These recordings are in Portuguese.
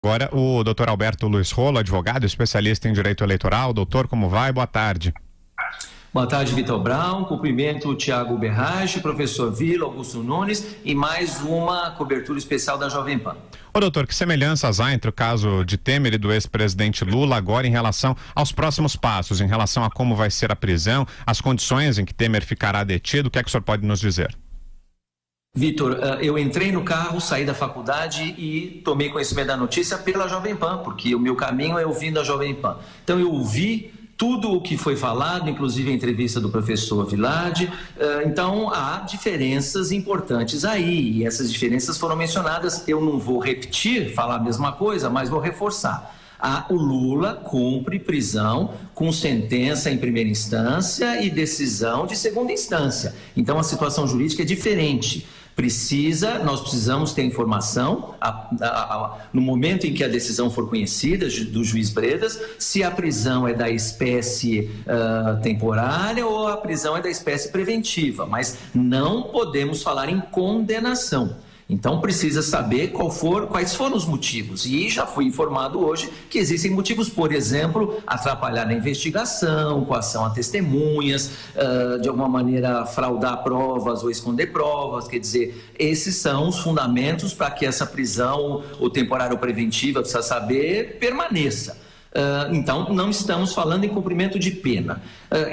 Agora, o doutor Alberto Luiz Rolo, advogado, especialista em direito eleitoral. Doutor, como vai? Boa tarde. Boa tarde, Vitor Brown. Cumprimento o Tiago Berrache, professor Vila, Augusto Nunes e mais uma cobertura especial da Jovem Pan. Ô doutor, que semelhanças há entre o caso de Temer e do ex-presidente Lula agora em relação aos próximos passos, em relação a como vai ser a prisão, as condições em que Temer ficará detido? O que é que o senhor pode nos dizer? Vitor, eu entrei no carro, saí da faculdade e tomei conhecimento da notícia pela Jovem Pan, porque o meu caminho é ouvindo a Jovem Pan. Então eu ouvi tudo o que foi falado, inclusive a entrevista do professor Vilade. Então há diferenças importantes aí, e essas diferenças foram mencionadas. Eu não vou repetir, falar a mesma coisa, mas vou reforçar. O Lula cumpre prisão com sentença em primeira instância e decisão de segunda instância. Então a situação jurídica é diferente. Nós precisamos ter informação no momento em que a decisão for conhecida do juiz Bretas, se a prisão é da espécie temporária ou a prisão é da espécie preventiva, mas não podemos falar em condenação. Então precisa saber quais foram os motivos, e já fui informado hoje que existem motivos, por exemplo, atrapalhar na investigação, coação a testemunhas, de alguma maneira fraudar provas ou esconder provas. Quer dizer, esses são os fundamentos para que essa prisão, ou temporária ou preventiva, precisa saber, permaneça. Então, não estamos falando em cumprimento de pena.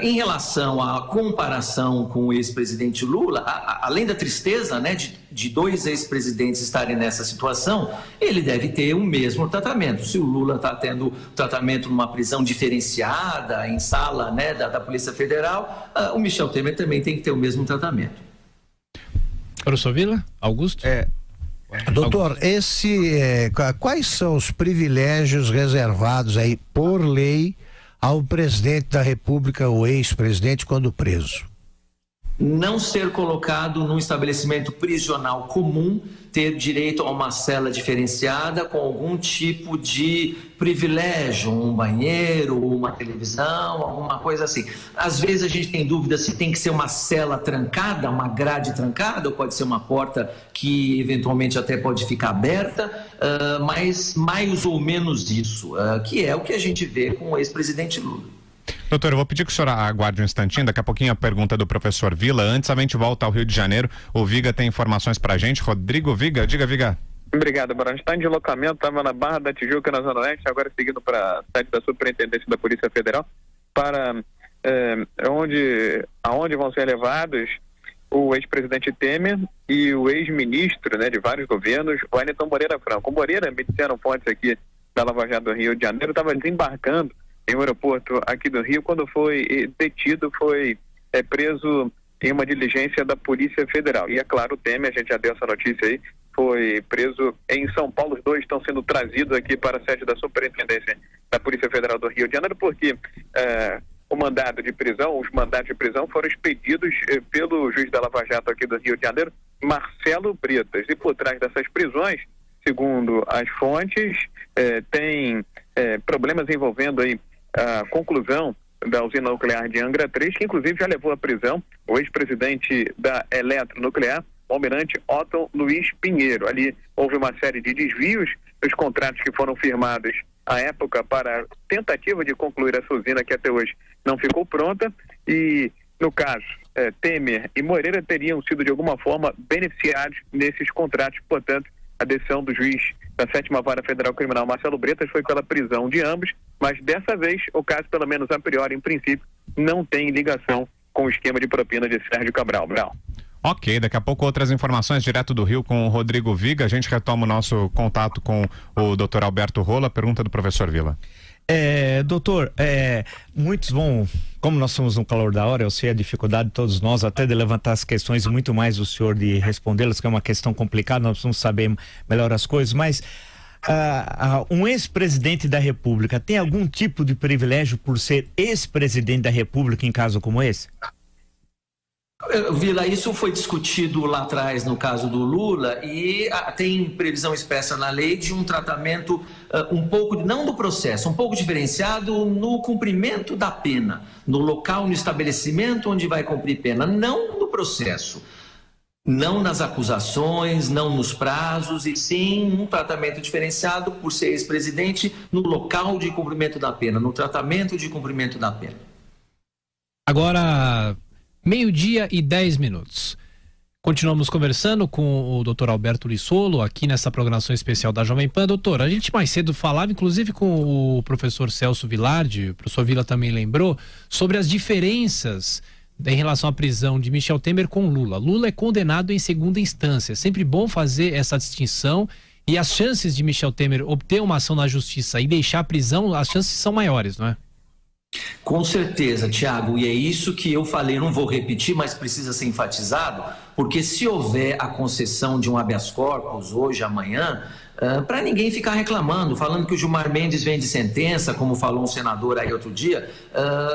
Em relação à comparação com o ex-presidente Lula, além da tristeza, né, de dois ex-presidentes estarem nessa situação, ele deve ter o mesmo tratamento. Se o Lula está tendo tratamento numa prisão diferenciada, em sala, né, da Polícia Federal, o Michel Temer também tem que ter o mesmo tratamento. Professor Vila, Augusto? Doutor, quais são os privilégios reservados aí por lei ao presidente da República, ou ex-presidente, quando preso? Não ser colocado num estabelecimento prisional comum, ter direito a uma cela diferenciada com algum tipo de privilégio, um banheiro, uma televisão, alguma coisa assim. Às vezes a gente tem dúvida se tem que ser uma cela trancada, uma grade trancada, ou pode ser uma porta que eventualmente até pode ficar aberta, mas mais ou menos isso, que é o que a gente vê com o ex-presidente Lula. Doutor, eu vou pedir que o senhor aguarde um instantinho, daqui a pouquinho a pergunta do professor Vila. Antes a gente volta ao Rio de Janeiro, o Viga tem informações pra gente. Rodrigo Viga, diga, Viga. Obrigado, Barão. A gente está em deslocamento, estava na Barra da Tijuca, na Zona Oeste, agora seguindo para a sede da Superintendência da Polícia Federal, para aonde vão ser levados o ex-presidente Temer e o ex-ministro, né, de vários governos, o Wellington Moreira Franco. O Moreira, me disseram fontes aqui da Lava Jato do Rio de Janeiro, estava desembarcando em um aeroporto aqui do Rio, quando foi detido, foi preso em uma diligência da Polícia Federal. E é claro, o Temer, a gente já deu essa notícia aí, foi preso em São Paulo. Os dois estão sendo trazidos aqui para a sede da Superintendência da Polícia Federal do Rio de Janeiro, porque os mandados de prisão foram expedidos pelo juiz da Lava Jato aqui do Rio de Janeiro, Marcelo Bretas. E por trás dessas prisões, segundo as fontes, tem problemas envolvendo aí a conclusão da usina nuclear de Angra 3, que inclusive já levou à prisão o ex-presidente da Eletronuclear, o almirante Otton Luiz Pinheiro. Ali houve uma série de desvios dos contratos que foram firmados à época para tentativa de concluir essa usina, que até hoje não ficou pronta, e no caso Temer e Moreira teriam sido de alguma forma beneficiados nesses contratos. Portanto, a decisão do juiz da 7ª Vara Federal Criminal, Marcelo Bretas, foi pela prisão de ambos, mas dessa vez o caso, pelo menos a priori, em princípio, não tem ligação com o esquema de propina de Sérgio Cabral. Ok, daqui a pouco outras informações direto do Rio com o Rodrigo Viga. A gente retoma o nosso contato com o doutor Alberto Rolo. A pergunta do professor Vila. Doutor, muitos vão, como nós somos no calor da hora, eu sei a dificuldade de todos nós até de levantar as questões e muito mais o senhor de respondê-las, que é uma questão complicada, nós precisamos saber melhor as coisas, mas um ex-presidente da República tem algum tipo de privilégio por ser ex-presidente da República em caso como esse? Vila, isso foi discutido lá atrás no caso do Lula e tem previsão expressa na lei de um tratamento um pouco, não do processo, um pouco diferenciado no cumprimento da pena, no local, no estabelecimento onde vai cumprir pena, não no processo. Não nas acusações, não nos prazos, e sim um tratamento diferenciado por ser ex-presidente no local de cumprimento da pena, no tratamento de cumprimento da pena. Agora, 12:10. Continuamos conversando com o Dr. Alberto Lissolo aqui nessa programação especial da Jovem Pan. Doutor, a gente mais cedo falava, inclusive com o professor Celso Vilardi, o professor Vila também lembrou, sobre as diferenças em relação à prisão de Michel Temer com Lula. Lula é condenado em segunda instância. É sempre bom fazer essa distinção, e as chances de Michel Temer obter uma ação na justiça e deixar a prisão, as chances são maiores, não é? Com certeza, Tiago, e é isso que eu falei, não vou repetir, mas precisa ser enfatizado, porque se houver a concessão de um habeas corpus hoje, amanhã, para ninguém ficar reclamando, falando que o Gilmar Mendes vem de sentença, como falou um senador aí outro dia,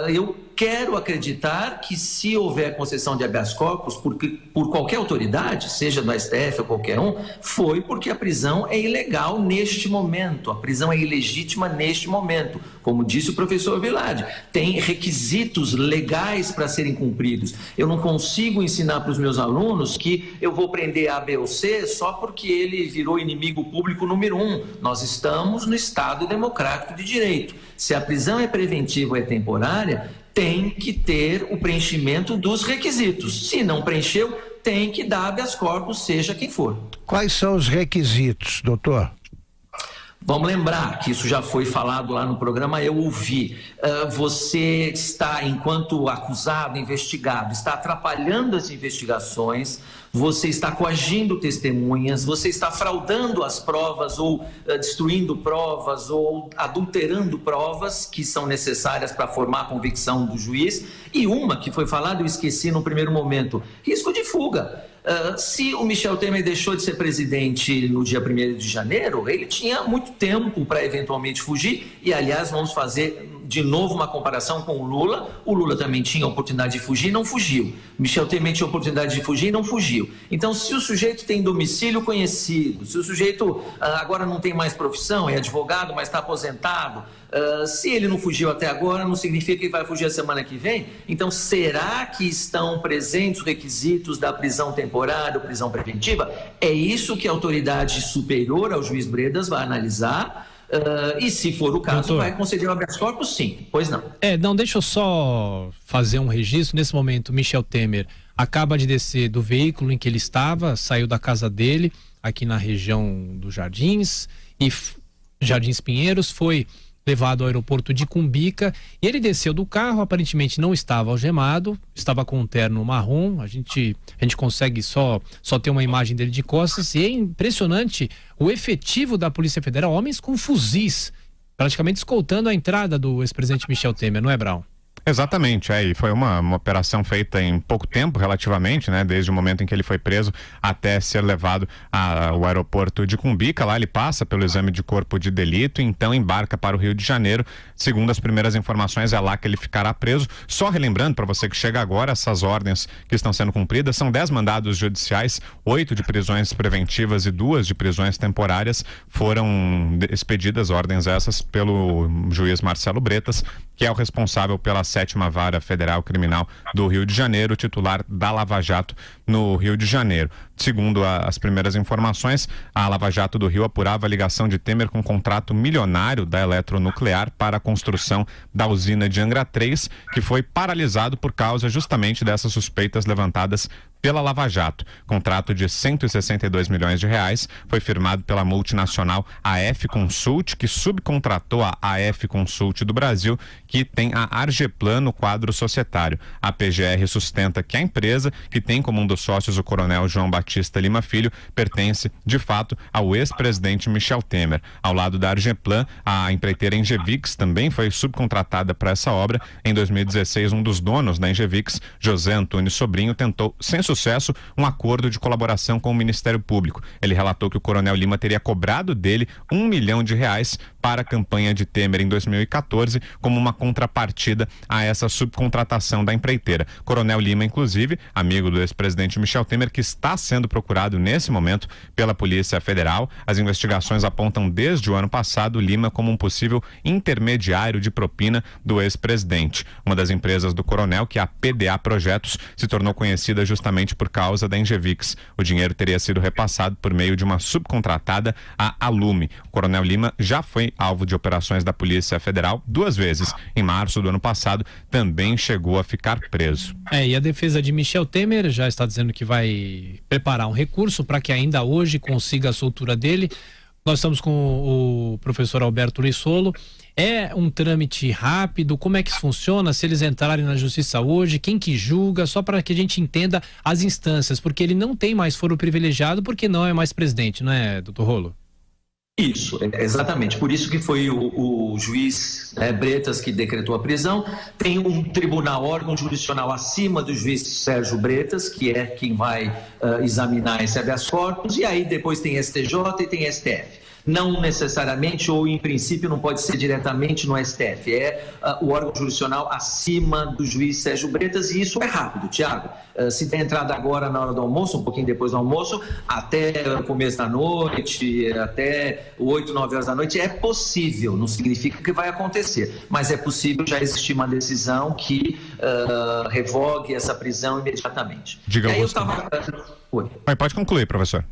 eu quero acreditar que se houver concessão de habeas corpus por qualquer autoridade, seja do STF ou qualquer um, foi porque a prisão é ilegal neste momento, a prisão é ilegítima neste momento. Como disse o professor Vilardi, tem requisitos legais para serem cumpridos. Eu não consigo ensinar para os meus alunos que eu vou prender A, B ou C só porque ele virou inimigo público número 1. Nós estamos no Estado democrático de direito. Se a prisão é preventiva ou é temporária, tem que ter o preenchimento dos requisitos. Se não preencheu, tem que dar habeas corpus, seja quem for. Quais são os requisitos, doutor? Vamos lembrar que isso já foi falado lá no programa, eu ouvi. Você está, enquanto acusado, investigado, está atrapalhando as investigações, você está coagindo testemunhas, você está fraudando as provas ou destruindo provas ou adulterando provas que são necessárias para formar a convicção do juiz. E uma que foi falada, eu esqueci no primeiro momento, risco de fuga. Se o Michel Temer deixou de ser presidente no dia 1º de janeiro, ele tinha muito tempo para eventualmente fugir, e aliás vamos fazer de novo uma comparação com o Lula também tinha a oportunidade de fugir e não fugiu, Michel Temer tinha a oportunidade de fugir e não fugiu. Então, se o sujeito tem domicílio conhecido, se o sujeito agora não tem mais profissão, é advogado, mas está aposentado, se ele não fugiu até agora, não significa que ele vai fugir a semana que vem. Então, será que estão presentes os requisitos da prisão temporária ou prisão preventiva? É isso que a autoridade superior ao juiz Bredas vai analisar. E se for o caso, doutor, vai conceder o habeas corpus, sim. Pois não. Não, deixa eu só fazer um registro. Nesse momento, Michel Temer acaba de descer do veículo em que ele estava, saiu da casa dele, aqui na região dos Jardins Pinheiros, foi levado ao aeroporto de Cumbica, e ele desceu do carro, aparentemente não estava algemado, estava com um terno marrom, a gente consegue só ter uma imagem dele de costas, e é impressionante o efetivo da Polícia Federal, homens com fuzis, praticamente escoltando a entrada do ex-presidente Michel Temer, não é, Brown? Exatamente, e foi uma operação feita em pouco tempo, relativamente, né? Desde o momento em que ele foi preso até ser levado ao aeroporto de Cumbica. Lá ele passa pelo exame de corpo de delito e então embarca para o Rio de Janeiro. Segundo as primeiras informações, é lá que ele ficará preso. Só relembrando para você que chega agora, essas ordens que estão sendo cumpridas são 10 mandados judiciais, 8 de prisões preventivas e 2 de prisões temporárias. Foram expedidas ordens essas pelo juiz Marcelo Bretas, que é o responsável pela 7ª Vara Federal Criminal do Rio de Janeiro, titular da Lava Jato no Rio de Janeiro. Segundo as primeiras informações, a Lava Jato do Rio apurava a ligação de Temer com um contrato milionário da Eletronuclear para a construção da usina de Angra 3, que foi paralisado por causa justamente dessas suspeitas levantadas pela Lava Jato. Contrato de 162 milhões de reais foi firmado pela multinacional AF Consult, que subcontratou a AF Consult do Brasil, que tem a Argeplan no quadro societário. A PGR sustenta que a empresa, que tem como um dos sócios o coronel João Batista Lima Filho, pertence, de fato, ao ex-presidente Michel Temer. Ao lado da Argeplan, a empreiteira Engevix também foi subcontratada para essa obra. Em 2016, um dos donos da Engevix, José Antônio Sobrinho, tentou, sem sucesso, um acordo de colaboração com o Ministério Público. Ele relatou que o coronel Lima teria cobrado dele R$1 milhão para a campanha de Temer em 2014, como uma contrapartida a essa subcontratação da empreiteira. Coronel Lima, inclusive, amigo do ex-presidente Michel Temer, que está sendo procurado nesse momento pela Polícia Federal. As investigações apontam desde o ano passado Lima como um possível intermediário de propina do ex-presidente. Uma das empresas do coronel, que é a PDA Projetos, se tornou conhecida justamente por causa da Engevix. O dinheiro teria sido repassado por meio de uma subcontratada, a Alume. O coronel Lima já foi alvo de operações da Polícia Federal 2 vezes. Em março do ano passado, também chegou a ficar preso. E a defesa de Michel Temer já está dizendo que vai preparar um recurso para que ainda hoje consiga a soltura dele. Nós estamos com o professor Alberto Lissolo. É um trâmite rápido? Como é que isso funciona? Se eles entrarem na justiça hoje, quem que julga? Só para que a gente entenda as instâncias, porque ele não tem mais foro privilegiado porque não é mais presidente, não é, doutor Rolo? Isso, exatamente. Por isso que foi o juiz Bretas que decretou a prisão. Tem um tribunal, órgão jurisdicional acima do juiz Sérgio Bretas, que é quem vai examinar esse habeas corpus, e aí depois tem STJ e tem STF. Não necessariamente, ou em princípio não pode ser diretamente no STF, o órgão jurisdicional acima do juiz Sérgio Bretas, e isso é rápido, Tiago. Se tem entrada agora na hora do almoço, um pouquinho depois do almoço, até o começo da noite, até 8, 9 horas da noite, é possível, não significa que vai acontecer, mas é possível já existir uma decisão que revogue essa prisão imediatamente. Diga, aí Oi. Pode concluir, professor.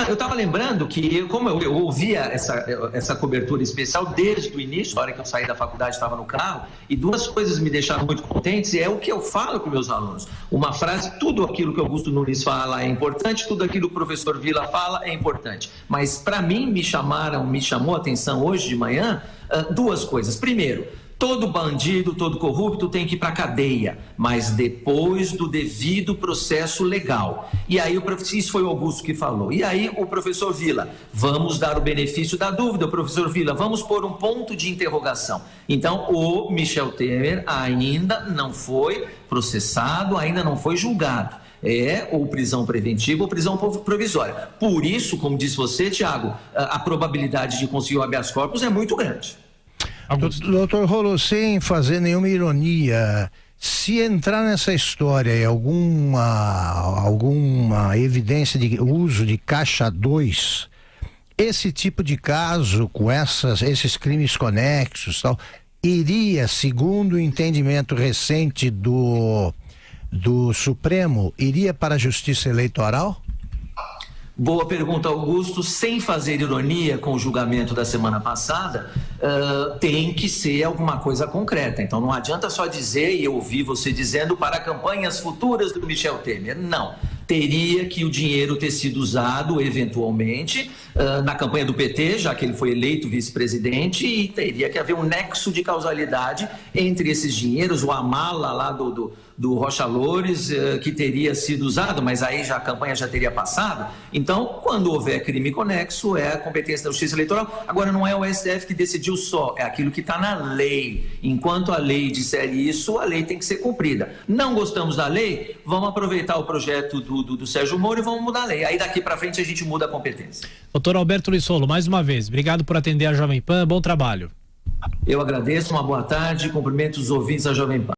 Eu estava lembrando que, como eu ouvia essa cobertura especial desde o início, na hora que eu saí da faculdade, estava no carro, e 2 coisas me deixaram muito contentes, e é o que eu falo com meus alunos. Uma frase: tudo aquilo que Augusto Nunes fala é importante, tudo aquilo que o professor Vila fala é importante. Mas, para mim, me chamou a atenção hoje de manhã 2 coisas. Primeiro, todo bandido, todo corrupto tem que ir para a cadeia, mas depois do devido processo legal. E aí, isso foi o Augusto que falou. E aí, o professor Vila: vamos dar o benefício da dúvida, professor Vila, vamos pôr um ponto de interrogação. Então, o Michel Temer ainda não foi processado, ainda não foi julgado. Ou prisão preventiva ou prisão provisória. Por isso, como disse você, Tiago, a probabilidade de conseguir o habeas corpus é muito grande. Doutor Rolo, sem fazer nenhuma ironia, se entrar nessa história e alguma evidência de uso de caixa 2, esse tipo de caso, com esses crimes conexos, tal, iria, segundo o entendimento recente do Supremo, iria para a Justiça Eleitoral? Boa pergunta, Augusto. Sem fazer ironia com o julgamento da semana passada, tem que ser alguma coisa concreta. Então não adianta só dizer, e eu ouvi você dizendo, para campanhas futuras do Michel Temer. Não. Teria que o dinheiro ter sido usado, eventualmente, na campanha do PT, já que ele foi eleito vice-presidente, e teria que haver um nexo de causalidade entre esses dinheiros, o Amala lá do Rocha Loures, que teria sido usado, mas aí a campanha já teria passado. Então, quando houver crime conexo, é a competência da Justiça Eleitoral. Agora, não é o STF que decidiu só, é aquilo que está na lei. Enquanto a lei disser isso, a lei tem que ser cumprida. Não gostamos da lei? Vamos aproveitar o projeto do Sérgio Moro e vamos mudar a lei. Aí daqui para frente a gente muda a competência. Doutor Alberto Lissolo, mais uma vez, obrigado por atender a Jovem Pan, bom trabalho. Eu agradeço, uma boa tarde, cumprimento os ouvintes da Jovem Pan.